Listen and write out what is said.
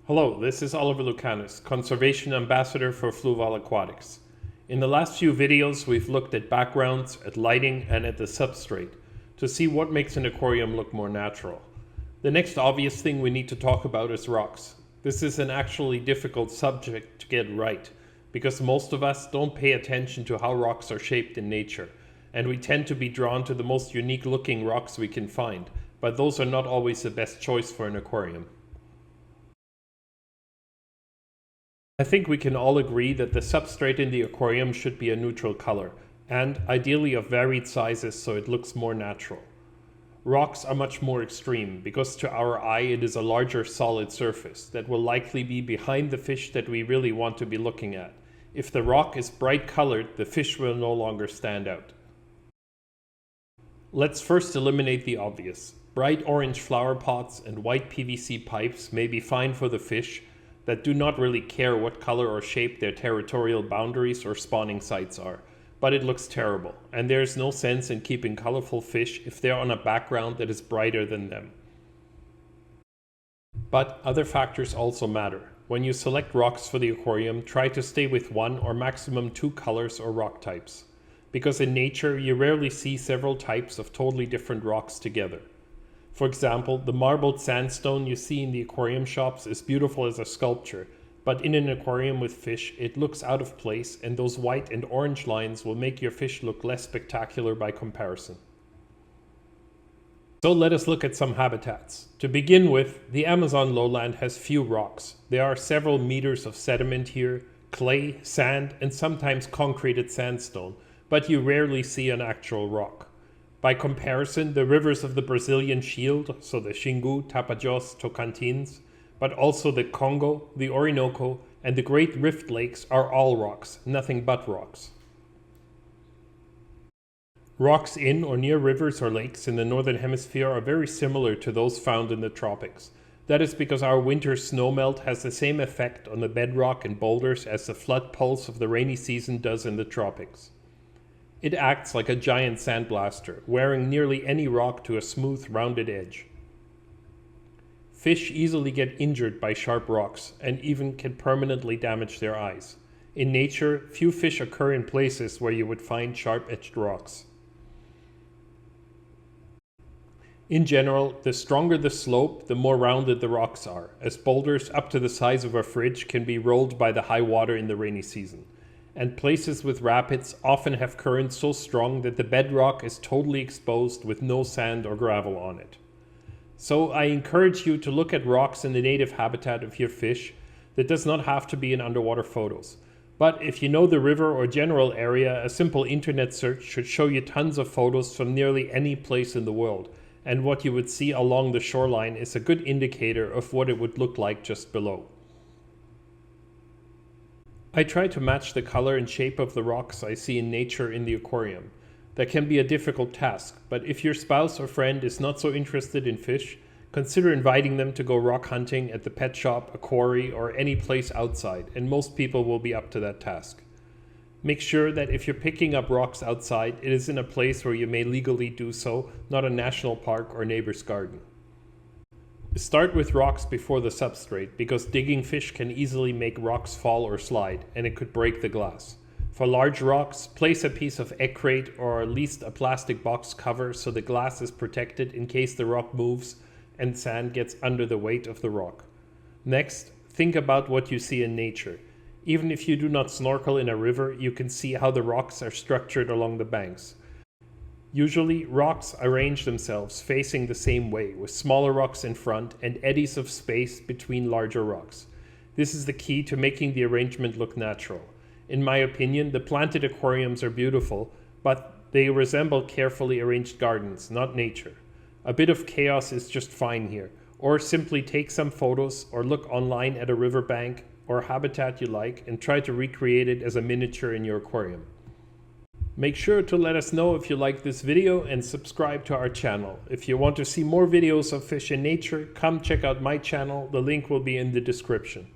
Hello, this is Oliver Lucanus, Conservation Ambassador for Fluval Aquatics. In the last few videos, we've looked at backgrounds, at lighting, and at the substrate to see what makes an aquarium look more natural. The next obvious thing we need to talk about is rocks. This is an actually difficult subject to get right, because most of us don't pay attention to how rocks are shaped in nature, and we tend to be drawn to the most unique looking rocks we can find, but those are not always the best choice for an aquarium. I think we can all agree that the substrate in the aquarium should be a neutral color, and ideally of varied sizes so it looks more natural. Rocks are much more extreme, because to our eye it is a larger solid surface that will likely be behind the fish that we really want to be looking at. If the rock is bright colored, the fish will no longer stand out. Let's first eliminate the obvious. Bright orange flower pots and white PVC pipes may be fine for the fish that do not really care what color or shape their territorial boundaries or spawning sites are, but it looks terrible, and there is no sense in keeping colorful fish if they're on a background that is brighter than them. But other factors also matter. When you select rocks for the aquarium, try to stay with one or maximum two colors or rock types, because in nature you rarely see several types of totally different rocks together. For example, the marbled sandstone you see in the aquarium shops is beautiful as a sculpture, but in an aquarium with fish, it looks out of place, and those white and orange lines will make your fish look less spectacular by comparison. So let us look at some habitats. To begin with, the Amazon lowland has few rocks. There are several meters of sediment here, clay, sand, and sometimes concreted sandstone, but you rarely see an actual rock. By comparison, the rivers of the Brazilian Shield, so the Xingu, Tapajós, Tocantins, but also the Congo, the Orinoco, and the Great Rift Lakes are all rocks, nothing but rocks. Rocks in or near rivers or lakes in the Northern Hemisphere are very similar to those found in the tropics. That is because our winter snowmelt has the same effect on the bedrock and boulders as the flood pulse of the rainy season does in the tropics. It acts like a giant sandblaster, wearing nearly any rock to a smooth, rounded edge. Fish easily get injured by sharp rocks and even can permanently damage their eyes. In nature, few fish occur in places where you would find sharp-edged rocks. In general, the stronger the slope, the more rounded the rocks are, as boulders up to the size of a fridge can be rolled by the high water in the rainy season. And places with rapids often have currents so strong that the bedrock is totally exposed with no sand or gravel on it. So I encourage you to look at rocks in the native habitat of your fish. That does not have to be in underwater photos. But if you know the river or general area, a simple internet search should show you tons of photos from nearly any place in the world, and what you would see along the shoreline is a good indicator of what it would look like just below. I try to match the color and shape of the rocks I see in nature in the aquarium. That can be a difficult task, but if your spouse or friend is not so interested in fish, consider inviting them to go rock hunting at the pet shop, a quarry, or any place outside, and most people will be up to that task. Make sure that if you're picking up rocks outside, it is in a place where you may legally do so, not a national park or neighbor's garden. Start with rocks before the substrate, because digging fish can easily make rocks fall or slide, and it could break the glass. For large rocks, place a piece of egg crate or at least a plastic box cover so the glass is protected in case the rock moves and sand gets under the weight of the rock. Next, think about what you see in nature. Even if you do not snorkel in a river, you can see how the rocks are structured along the banks. Usually, rocks arrange themselves facing the same way, with smaller rocks in front and eddies of space between larger rocks. This is the key to making the arrangement look natural. In my opinion, the planted aquariums are beautiful, but they resemble carefully arranged gardens, not nature. A bit of chaos is just fine here, or simply take some photos or look online at a riverbank or habitat you like and try to recreate it as a miniature in your aquarium. Make sure to let us know if you like this video and subscribe to our channel. If you want to see more videos of fish in nature, come check out my channel. The link will be in the description.